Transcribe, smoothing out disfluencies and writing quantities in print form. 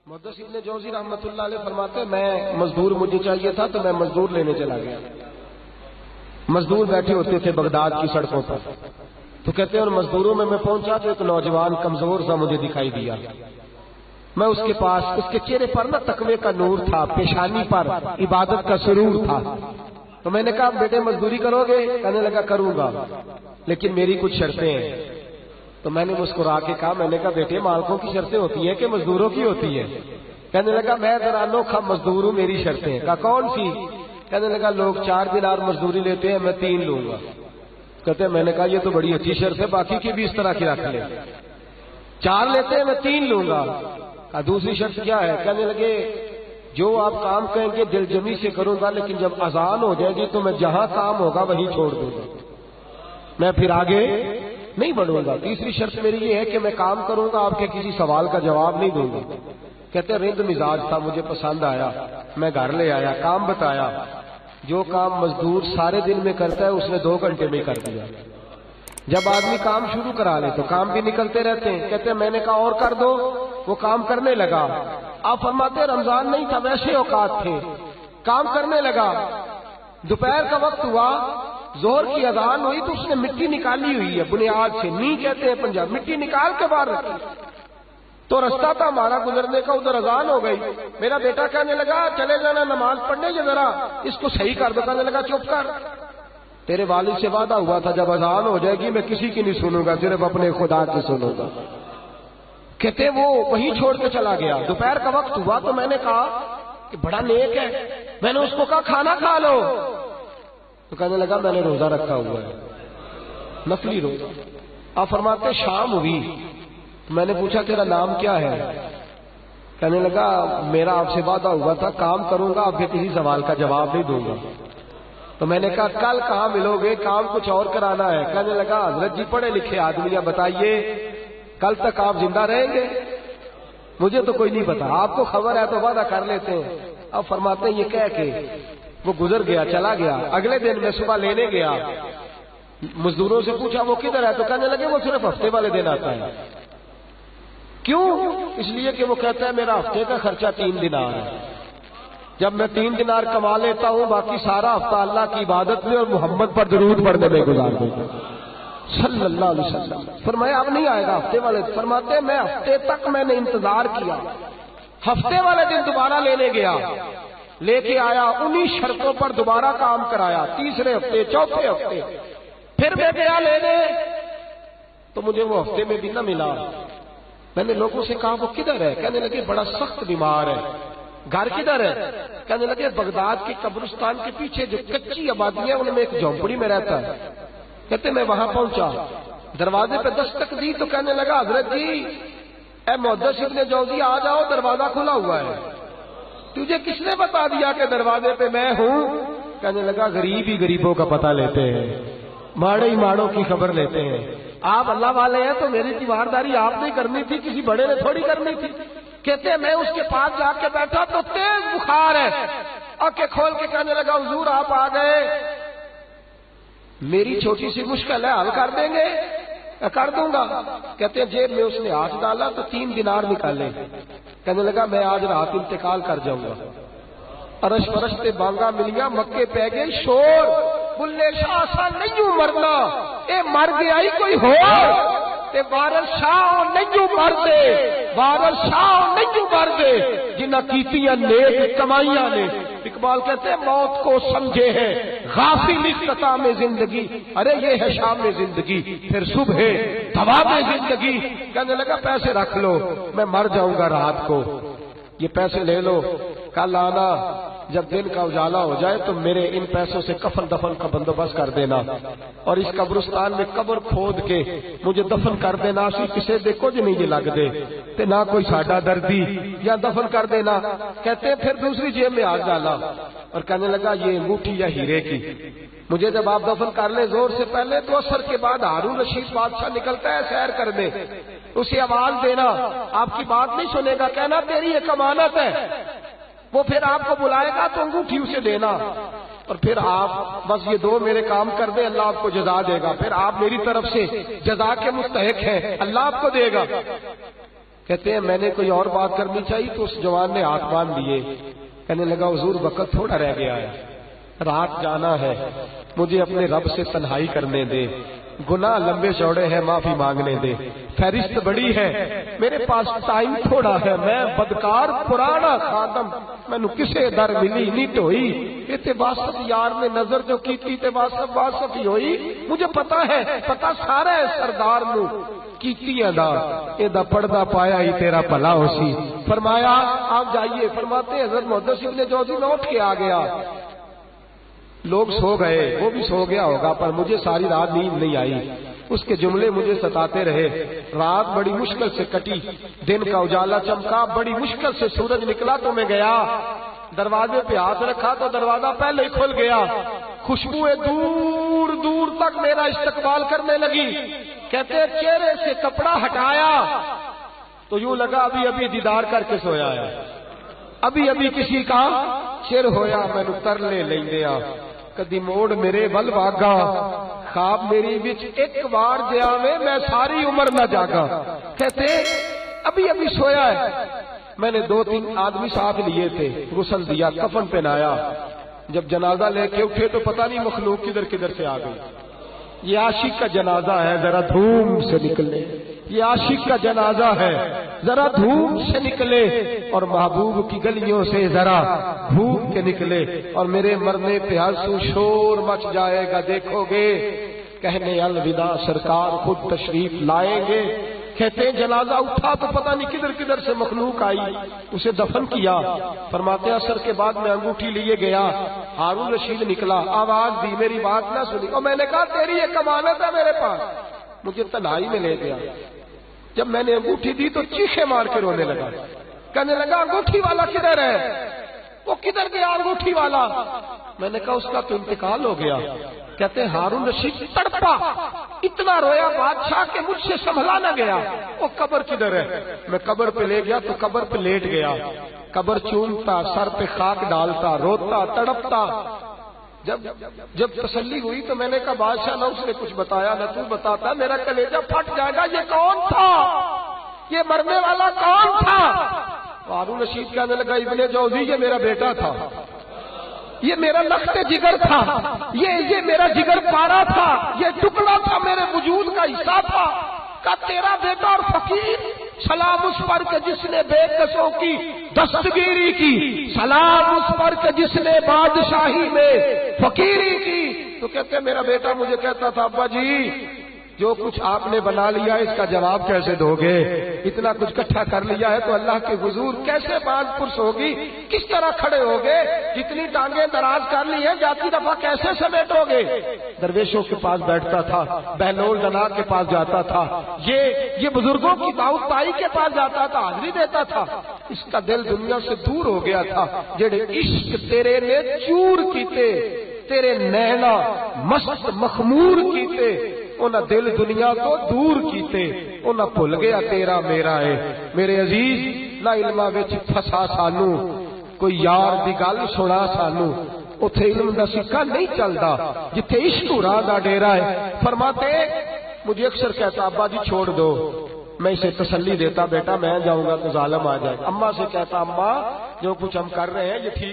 محدث ابن جوزی رحمۃ اللہ علیہ فرماتے میں مزدور مجھے چاہیے تھا تو میں مزدور لینے چلا گیا. مزدور بیٹھے ہوتے تھے بغداد کی سڑکوں پر، تو کہتے ہیں اور مزدوروں میں پہنچا تو ایک نوجوان کمزور سا مجھے دکھائی دیا. میں اس کے پاس، اس کے چہرے پر نا تقوی کا نور تھا، پیشانی پر عبادت کا سرور تھا. تو میں نے کہا بیٹے مزدوری کرو گے؟ کہنے لگا کروں گا لیکن میری کچھ شرطیں ہیں. تو میں نے مسکرا کے کہا، میں نے کہا بیٹے مالکوں کی شرطیں ہوتی ہیں کہ مزدوروں کی ہوتی ہے؟ کہنے لگا میں ذرا انوکھا مزدور ہوں، میری شرطیں. کہا کون سی؟ کہنے لگا لوگ 4 دینار مزدوری لیتے ہیں، میں 3 لوں گا. کہتے ہیں میں نے کہا یہ تو بڑی اچھی شرط ہے، باقی کی بھی اس طرح کی رکھ لیں. 4 لیتے ہیں میں 3 لوں گا. کہا دوسری شرط کیا ہے؟ کہنے لگے جو آپ کام کہیں گے دل جمی سے کروں گا، لیکن جب اذان ہو جائے گی تو میں جہاں کام ہوگا وہیں چھوڑ دوں گا، میں پھر آگے نہیں بڑھوں گا. تیسری شرط میری یہ ہے کہ میں کام کروں گا، آپ کے کسی سوال کا جواب نہیں دوں گا. کہتے ہیں رند مزاج تھا، مجھے پسند آیا، میں گھر لے آیا، کام بتایا. جو کام مزدور سارے دن میں کرتا ہے اس نے 2 گھنٹے میں کر دیا. جب آدمی کام شروع کرا لے تو کام بھی نکلتے رہتے ہیں. کہتے ہیں میں نے کہا اور کر دو، وہ کام کرنے لگا. آپ فرماتے ہیں رمضان نہیں تھا ویسے اوقات تھے، کام کرنے لگا. دوپہر کا وقت ہوا، ظہر کی اذان ہوئی تو اس نے مٹی نکالی ہوئی ہے بنیاد سے، نہیں کہتے ہیں پنجاب، مٹی نکال کے باہر رکھی. تو رستہ تھا ہمارا گزرنے کا، ادھر اذان ہو گئی. میرا بیٹا کہنے لگا چلے جانا نماز پڑھنے کے، ذرا اس کو صحیح کر دو. کہنے لگا چپ کر، تیرے والد سے وعدہ ہوا تھا جب اذان ہو جائے گی میں کسی کی نہیں سنوں گا، صرف اپنے خدا کی سنوں گا. کہتے وہ وہیں چھوڑ کے چلا گیا. دوپہر کا وقت ہوا تو میں نے کہا کہ بڑا نیک ہے، میں نے اس کو کہا کھانا کھا لو. تو کہنے لگا میں نے روزہ رکھا ہوا ہے، نفلی روزہ. آپ فرماتے شام ہوئی، میں نے پوچھا تیرا نام کیا ہے؟ کہنے لگا میرا آپ سے وعدہ ہوا تھا کام کروں گا، آپ کے کسی سوال کا جواب نہیں دوں گا. تو میں نے کہا کل کہاں ملو گے، کام کچھ اور کرانا ہے. کہنے لگا حضرت جی پڑھے لکھے آدمی ہیں، بتائیے کل تک آپ زندہ رہیں گے؟ مجھے تو کوئی نہیں پتا، آپ کو خبر ہے تو وعدہ کر لیتے ہیں. اب فرماتے ہیں یہ کہہ کے وہ گزر گیا، چلا گیا. اگلے دن میں صبح لینے گیا، مزدوروں سے پوچھا وہ کدھر ہے؟ تو کہنے لگے وہ صرف ہفتے والے دن آتا ہے. کیوں؟ اس لیے کہ وہ کہتا ہے میرا ہفتے کا خرچہ 3 دینار ہے، جب میں 3 دینار کما لیتا ہوں باقی سارا ہفتہ اللہ کی عبادت میں اور محمد پر درود پڑھنے میں گزار دیتا ہوں صلی اللہ علیہ وسلم. فرمایا اب نہیں آئے گا ہفتے والے. فرماتے ہیں میں ہفتے تک میں نے انتظار کیا، ہفتے والے دن دوبارہ لینے گیا، لے کے آیا، انہی شرطوں پر دوبارہ کام کرایا. تیسرے ہفتے، چوتھے ہفتے پھر میں گیا لینے تو مجھے وہ ہفتے میں بھی نہ ملا. میں نے لوگوں سے کہا وہ کدھر ہے؟ کہنے لگے بڑا سخت بیمار ہے. گھر کدھر ہے؟ کہنے لگے بغداد کے قبرستان کے پیچھے جو کچی آبادی ہے ان میں ایک جھونپڑی میں رہتا ہے. کہتے میں وہاں پہنچا، دروازے پہ دستک دی تو کہنے لگا حضرت جی اے محدث ابن جوزی آ جاؤ، دروازہ کھلا ہوا ہے. تجھے کس نے بتا دیا کہ دروازے پہ میں ہوں؟ کہنے لگا غریب ہی غریبوں کا پتہ لیتے ہیں، ماڑے ہی ماڑوں کی خبر لیتے ہیں. آپ اللہ والے ہیں تو میری تیمارداری آپ نے کرنی تھی، کسی بڑے نے تھوڑی کرنی تھی. کہتے میں اس کے پاس جا کے بیٹھا تو تیز بخار ہے، آنکھیں کھول کے کہنے لگا حضور آپ آ گئے، میری چھوٹی سی مشکل ہے حل کر دیں گے؟ کر دوں گا. کہتے ہیں جیب میں اس نے ہاتھ ڈالا تو 3 دینار نکالے. کہنے لگا میں آج رات انتقال کر جاؤں گا. ارش فرش تے بانگا ملیا، مکے پہ گئے شور، بلے شاہ سا نہیں مرنا، اے مر گیا ہی کوئی ہو تے وارث شاہ نہیں مردے، وارث شاہ نہیں مردے جنہ کیتیاں نیک کمائیاں نے. اقبال کہتے ہیں موت کو سمجھے ہیں غافل اختتام زندگی، ارے یہ ہے شام زندگی پھر صبح دوا میں زندگی. کہنے لگا پیسے رکھ لو، میں مر جاؤں گا رات کو، یہ پیسے لے لو، کل آنا جب دن کا اجالا ہو جائے تو میرے ان پیسوں سے کفن دفن کا بندوبست کر دینا، اور اس قبرستان میں قبر کھود کے مجھے دفن کر دینا. اسی کسے دے کچھ نہیں جی لگ دے تے نہ کوئی ساڈا دردی، یا دفن کر دینا. کہتے پھر دوسری جیب میں ہاتھ ڈالا اور کہنے لگا یہ انگوٹھی یا ہیرے کی، مجھے جب آپ دفن کر لیں زور سے پہلے تو اثر کے بعد ہارون رشید بادشاہ نکلتا ہے سیر کرنے، اسے آواز دینا، آپ کی بات نہیں سنے گا، کہنا تیری ایک امانت ہے، وہ پھر آپ کو بلائے گا تو انگوٹھی اسے دینا، اور پھر آپ بس یہ 2 میرے کام کر دیں اللہ آپ کو جزا دے گا، پھر آپ میری طرف سے جزا کے مستحق ہیں، اللہ آپ کو دے گا. کہتے ہیں میں نے کوئی اور بات کرنی چاہیے تو اس جوان نے ہاتھ باندھ دیے، کہنے لگا حضور وقت تھوڑا رہ گیا ہے، رات جانا ہے، مجھے اپنے رب سے تنہائی کرنے دے، گناہ لمبے چوڑے ہیں، معافی مانگنے دے، فہرست بڑی ہے، میرے پاس ٹائم تھوڑا ہے، میں بدکار پرانا خادم، مینو کسے در ملی نہیں ٹوئی، یہ تے واسف یار نے نظر جو کیتی تے واسف ہی ہوئی، مجھے پتا ہے، پتا سارا ہے سردار نو کیتیاں دا، اے دا پردہ پایا ہی تیرا بھلا ہو سی۔ فرمایا آپ جائیے، فرماتے ہیں حضرت محدث ابن جوزی میں اٹھ کے آ گیا، لوگ سو گئے، وہ بھی سو گیا ہوگا، پر مجھے ساری رات نیند نہیں آئی، اس کے جملے مجھے ستاتے رہے، رات بڑی مشکل سے کٹی، دن کا اجالا چمکا، بڑی مشکل سے سورج نکلا تو میں گیا، دروازے پہ ہاتھ رکھا تو دروازہ پہلے ہی کھل گیا، خوشبوئیں دور دور تک میرا استقبال کرنے لگی، کہتے چہرے سے کپڑا ہٹایا تو یوں لگا ابھی ابھی دیدار کر کے سویا ہے، ابھی ابھی کسی کا چر ہویا، میں نو ترلے لیندیا، کدی موڑ میرے ول واگا، خواب میری وچ ایک بار جاوے میں ساری عمر نہ جاگا، کہتے ابھی ابھی سویا ہے، میں نے 2-3 آدمی ساتھ لیے تھے، غسل دیا، کفن پہنایا، جب جنازہ لے کے اٹھے تو پتہ نہیں مخلوق کدھر کدھر سے آ گئی، یہ عاشق کا جنازہ ہے ذرا دھوم سے نکلے، یہ عاشق کا جنازہ ہے ذرا دھوم سے نکلے، اور محبوب کی گلیوں سے ذرا بھوک کے نکلے، اور میرے مرنے پہ آنسو شور مچ جائے گا، دیکھو گے کہنے الوداع سرکار خود تشریف لائیں گے۔ کہتے ہیں جنازہ اٹھا تو پتہ نہیں کدھر کدھر سے مخلوق آئی، اسے دفن کیا، فرماتے ہیں عصر کے بعد میں انگوٹھی لیے گیا، ہارون رشید نکلا، آواز دی، میری بات نہ سنی، اور میں نے کہا تیری ایک امانت ہے میرے پاس، مجھے تنہائی میں لے گیا، جب میں نے انگوٹھی دی تو چیخے مار کے رونے لگا، کہنے لگا انگوٹھی والا کدھر ہے، وہ کدھر گیا انگوٹھی والا، میں نے کہا اس کا تو انتقال ہو گیا، کہتے ہیں ہارون رشید تڑپا، اتنا رویا بادشاہ کہ مجھ سے سنبھلا نہ گیا، وہ قبر کدھر ہے، میں قبر پہ لے گیا تو قبر پہ لیٹ گیا، قبر چومتا، سر پہ خاک ڈالتا، روتا، تڑپتا، جب تسلی ہوئی تو میں نے کہا بادشاہ نہ اس نے کچھ بتایا نہ تو بتاتا، میرا کلیجہ پھٹ جائے گا، یہ کون تھا، یہ مرنے والا کون تھا، ہارون رشید کہنے لگا ابن جوزی یہ میرا بیٹا تھا، یہ میرا لخت جگر تھا، یہ میرا جگر پارا تھا، یہ ٹکڑا تھا میرے وجود کا حصہ تھا، کا تیرا بیٹا اور فقیر، سلام اس پر کہ جس نے بے کسوں کی دستگیری کی، سلام اس پر کہ جس نے بادشاہی میں فقیری کی، تو کہتے میرا بیٹا مجھے کہتا تھا ابا جی جو کچھ آپ نے بنا لیا اس کا جواب کیسے دو گے، اتنا کچھ اکٹھا کر لیا ہے تو اللہ کے حضور کیسے باز پرس ہوگی، کس طرح کھڑے ہوگے، جتنی ٹانگیں دراز کر لی ہیں جاتی دفعہ کیسے سمیٹو گے، درویشوں کے پاس بیٹھتا تھا، بہلول جناح کے پاس جاتا تھا، یہ بزرگوں کی دعوت تائی کے پاس جاتا تھا، حاضری دیتا تھا، اس کا دل دنیا سے دور ہو گیا تھا، جڑے عشق تیرے نے چور کیتے، تیرے نینا مست مخمور کیتے، انہاں دل دنیا کو دور کیتے، انہاں بھول گیا تیرا میرا ہے، میرے عزیز نہ علمہ وچ پھسا سانو، کوئی یار دی گل سنا سانو، اتھے علم دا سکہ نہیں چلدا، جتھے عشق راہ دا ڈیرا ہے، فرماتے مجھے اکثر کہتا ابا جی چھوڑ دو، میں اسے تسلی دیتا بیٹا میں جاؤں گا تو ظالم آ جائے، اماں سے کہتا اماں جو کچھ ہم کر رہے ہیں یہ ٹھیک